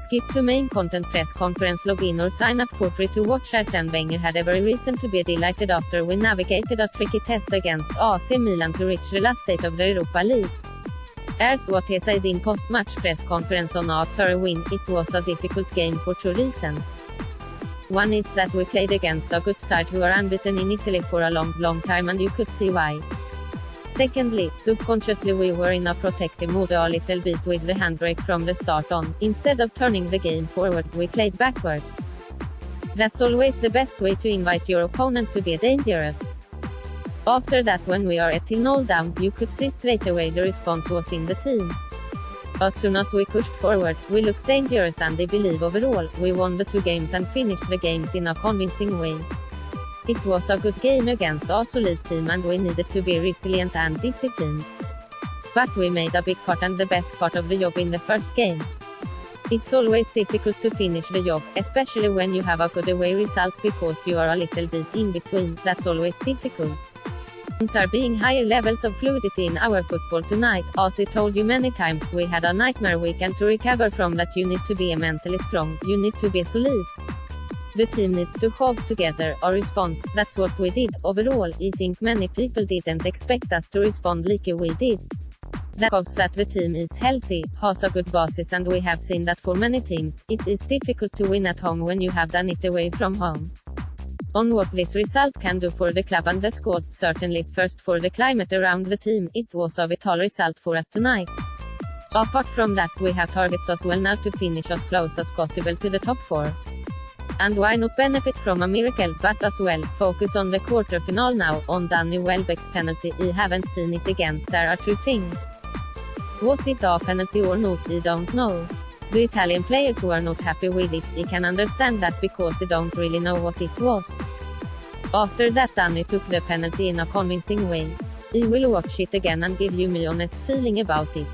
Skip to main content. Press conference. Log in or sign up for free to watch. Arsene Wenger had every reason to be delighted after we navigated a tricky test against AC Milan to reach the last stage of the Europa League. Here's what he said in post-match press conference on after a win. It was a difficult game for two reasons. One is that we played against a good side who are unbeaten in Italy for a long time, and you could see why. Secondly, subconsciously we were in a protective mood a little bit with the handbrake from the start on. Instead of turning the game forward, we played backwards. That's always the best way to invite your opponent to be dangerous. After that, when we are 1-0 down, you could see straight away the response was in the team. As soon as we pushed forward, we looked dangerous, and I believe overall, we won the two games and finished the games in a convincing way. It was a good game against a solid team, and we needed to be resilient and disciplined. But we made a big part and the best part of the job in the first game. It's always difficult to finish the job, especially when you have a good away result, because you are a little bit in between. That's always difficult. There are being higher levels of fluidity in our football tonight. As I told you many times, we had a nightmare weekend to recover from that. You need to be mentally strong, you need to be solid. The team needs to hold together. Our response, that's what we did. Overall, I think many people didn't expect us to respond like we did. That proves that the team is healthy, has a good basis, and we have seen that for many teams, it is difficult to win at home when you have done it away from home. On what this result can do for the club and the squad, certainly first for the climate around the team, it was a vital result for us tonight. Apart from that, we have targets as well now to finish as close as possible to the top 4. And why not benefit from a miracle, but as well, focus on the quarter-final now. On Danny Welbeck's penalty, I haven't seen it again. There are two things. Was it a penalty or not? I don't know. The Italian players were not happy with it. I can understand that, because I don't really know what it was. After that, Danny took the penalty in a convincing way. I will watch it again and give you my honest feeling about it.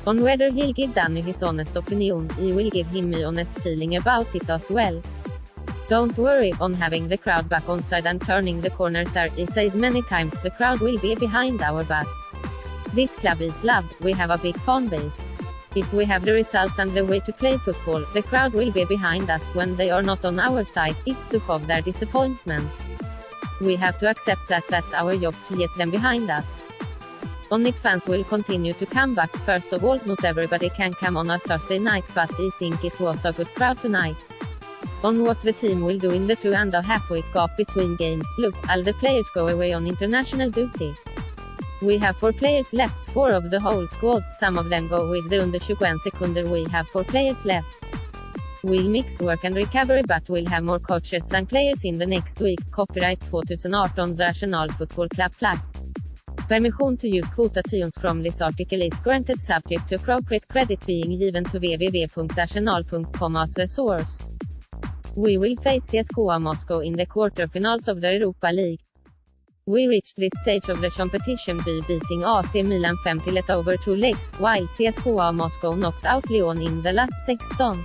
On whether he'll give Danny his honest opinion, I will give him my honest feeling about it as well. Don't worry, on having the crowd back on side and turning the corners, I said many times, the crowd will be behind our back. This club is loved, we have a big fan base. If we have the results and the way to play football, the crowd will be behind us. When they are not on our side, it's to cover their disappointment. We have to accept that that's our job, to get them behind us. On it, fans will continue to come back. First of all, not everybody can come on a Thursday night, but I think it was a good crowd tonight. On what the team will do in the 2.5 week gap between games, look, all the players go away on international duty. We have 4 players left, 4 of the whole squad. Some of them go with the under 21 sekunder. We have 4 players left. We'll mix work and recovery, but we'll have more coaches than players in the next week. Copyright 2018 National Football Club Flag. Permission to use quotations from this article is granted, subject to appropriate credit being given to www.arsenal.com as a source. We will face CSKA Moscow in the quarterfinals of the Europa League. We reached this stage of the competition by beating AC Milan 5-1 over 2 legs, while CSKA Moscow knocked out Lyon in the last 16.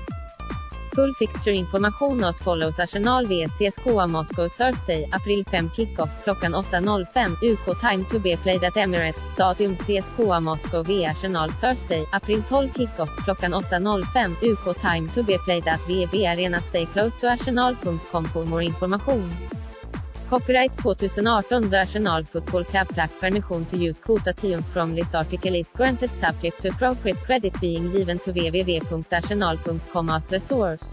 Full fixture information as follows: Arsenal vs CSKA Moscow Thursday, April 5 kick-off, klockan 8.05 UK time to be played at Emirates Stadium. CSKA Moscow vs Arsenal Thursday, April 12 kick-off, klockan 8.05 UK time to be played at VEB Arena. Stay close to arsenal.com for more information. Copyright 2018 Arsenal Football Club Flag. Permission to use quotations from this article is granted, subject to appropriate credit being given to www.arsenal.com as a source.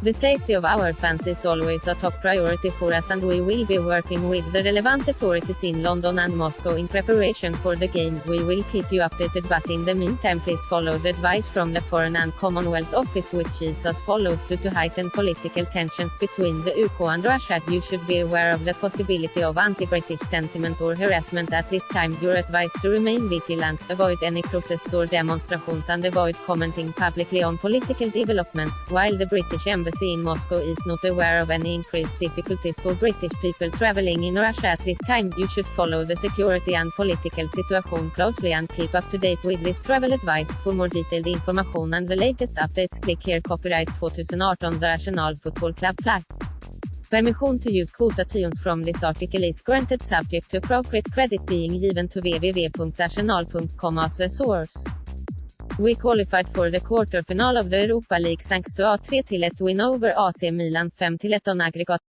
The safety of our fans is always a top priority for us, and we will be working with the relevant authorities in London and Moscow in preparation for the game. We will keep you updated, but in the meantime, please follow the advice from the Foreign and Commonwealth Office, which is as follows: due to heightened political tensions between the UK and Russia, you should be aware of the possibility of anti-British sentiment or harassment at this time. You're advised to remain vigilant, avoid any protests or demonstrations, and avoid commenting publicly on political developments. While the British Embassy in Moscow is not aware of any increased difficulties for British people traveling in Russia at this time, you should follow the security and political situation closely and keep up to date with this travel advice. For more detailed information and the latest updates, click here. Copyright 2018 National Football Club Flag. Permission to use quotations from this article is granted, subject to appropriate credit being given to www.arsenal.com as a source. We qualified for the quarter-final of the Europa League thanks to a 3-1 win over AC Milan 5-1 on aggregate.